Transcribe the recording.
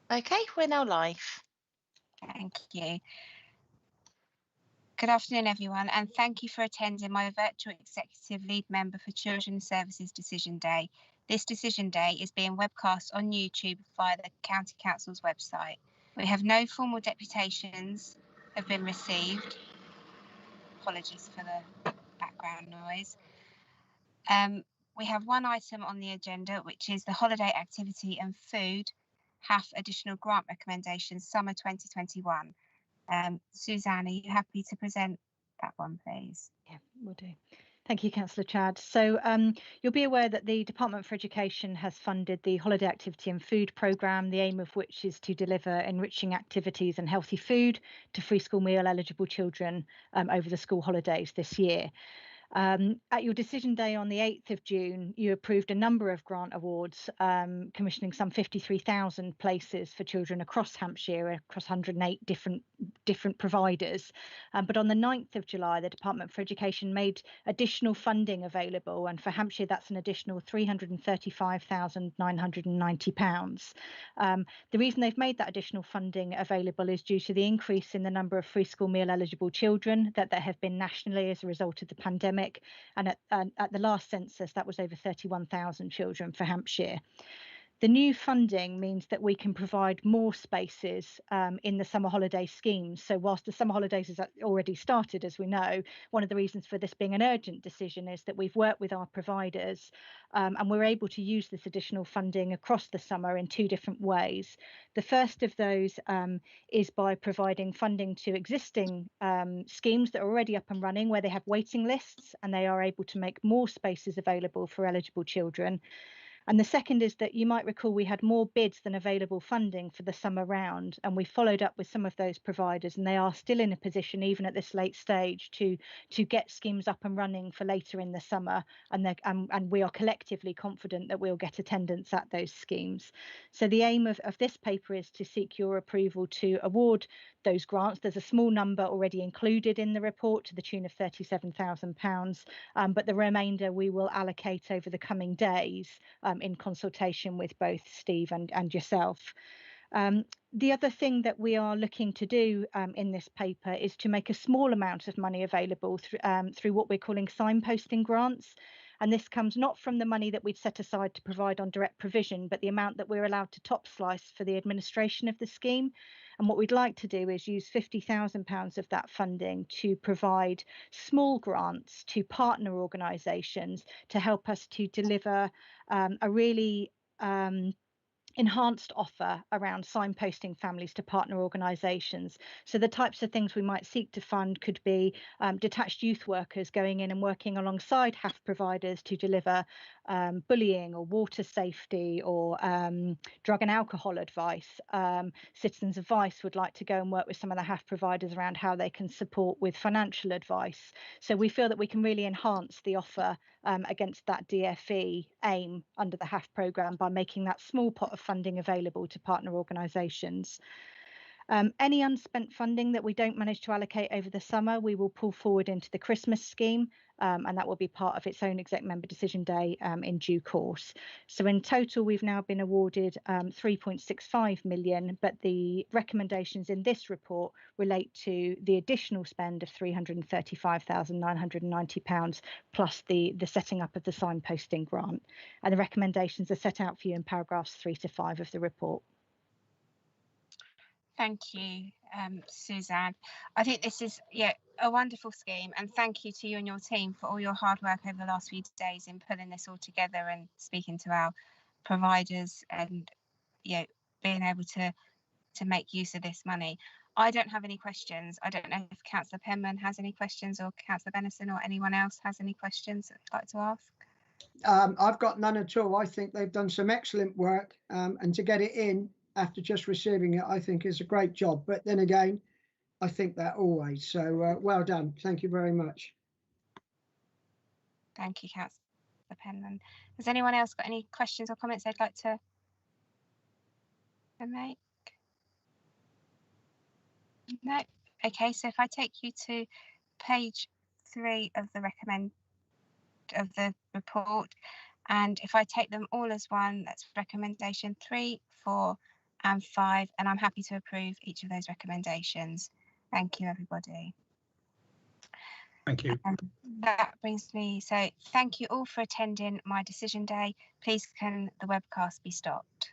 Okay, we're now live. Thank you. Good afternoon, everyone, and thank you for attending my virtual Executive Lead Member for Children's Services Decision Day. This Decision Day is being webcast on YouTube via the County Council's website. We have no formal deputations have been received. Apologies for the background noise. We have one item on the agenda, which is the holiday activity and food HAF additional grant recommendations summer 2021. Suzanne, are you happy to present that one, please? Yeah, will do. Thank you, Councillor Chad. So you'll be aware that the Department for Education has funded the Holiday Activity and Food Programme, the aim of which is to deliver enriching activities and healthy food to free school meal eligible children over the school holidays this year. At your decision day on the 8th of June, you approved a number of grant awards, commissioning some 53,000 places for children across Hampshire, across 108 different providers. But on the 9th of July, the Department for Education made additional funding available, and for Hampshire, that's an additional £335,990. The reason they've made that additional funding available is due to the increase in the number of free school meal eligible children that there have been nationally as a result of the pandemic. And at the last census, that was over 31,000 children for Hampshire. The new funding means that we can provide more spaces in the summer holiday schemes. So whilst the summer holidays has already started, as we know, one of the reasons for this being an urgent decision is that we've worked with our providers and we're able to use this additional funding across the summer in two different ways. The first of those is by providing funding to existing schemes that are already up and running, where they have waiting lists and they are able to make more spaces available for eligible children. And the second is that you might recall we had more bids than available funding for the summer round, and we followed up with some of those providers, and they are still in a position, even at this late stage, to get schemes up and running for later in the summer, and we are collectively confident that we'll get attendance at those schemes. So the aim of this paper is to seek your approval to award those grants. There's a small number already included in the report to the tune of £37,000, but the remainder we will allocate over the coming days in consultation with both Steve and yourself. The other thing that we are looking to do in this paper is to make a small amount of money available through what we're calling signposting grants. And this comes not from the money that we'd set aside to provide on direct provision, but the amount that we're allowed to top slice for the administration of the scheme. And what we'd like to do is use £50,000 of that funding to provide small grants to partner organisations to help us to deliver a really enhanced offer around signposting families to partner organisations. So the types of things we might seek to fund could be detached youth workers going in and working alongside HAF providers to deliver bullying or water safety or drug and alcohol advice. Citizens Advice would like to go and work with some of the HAF providers around how they can support with financial advice. So we feel that we can really enhance the offer against that DFE aim under the HAF programme by making that small pot of funding available to partner organisations. Any unspent funding that we don't manage to allocate over the summer, we will pull forward into the Christmas scheme, and that will be part of its own exec member decision day in due course. So in total, we've now been awarded 3.65 million, but the recommendations in this report relate to the additional spend of £335,990 plus the setting up of the signposting grant. And the recommendations are set out for you in paragraphs 3 to 5 of the report. Thank you, Suzanne. I think this is a wonderful scheme, and thank you to you and your team for all your hard work over the last few days in pulling this all together and speaking to our providers and being able to make use of this money. I don't have any questions. I don't know if Councillor Penman has any questions, or Councillor Benison or anyone else has any questions that they'd like to ask. I've got none at all. I think they've done some excellent work, and to get it in after just receiving it, I think is a great job. But then again, I think that always. So well done. Thank you very much. Thank you, Councillor Penman. Has anyone else got any questions or comments they'd like to make? No? Okay, so if I take you to page 3 of the report, and if I take them all as one, that's recommendation 3, 4 and 5, and I'm happy to approve each of those recommendations. Thank you, everybody. Thank you. That brings me, so thank you all for attending my decision day. Please can the webcast be stopped?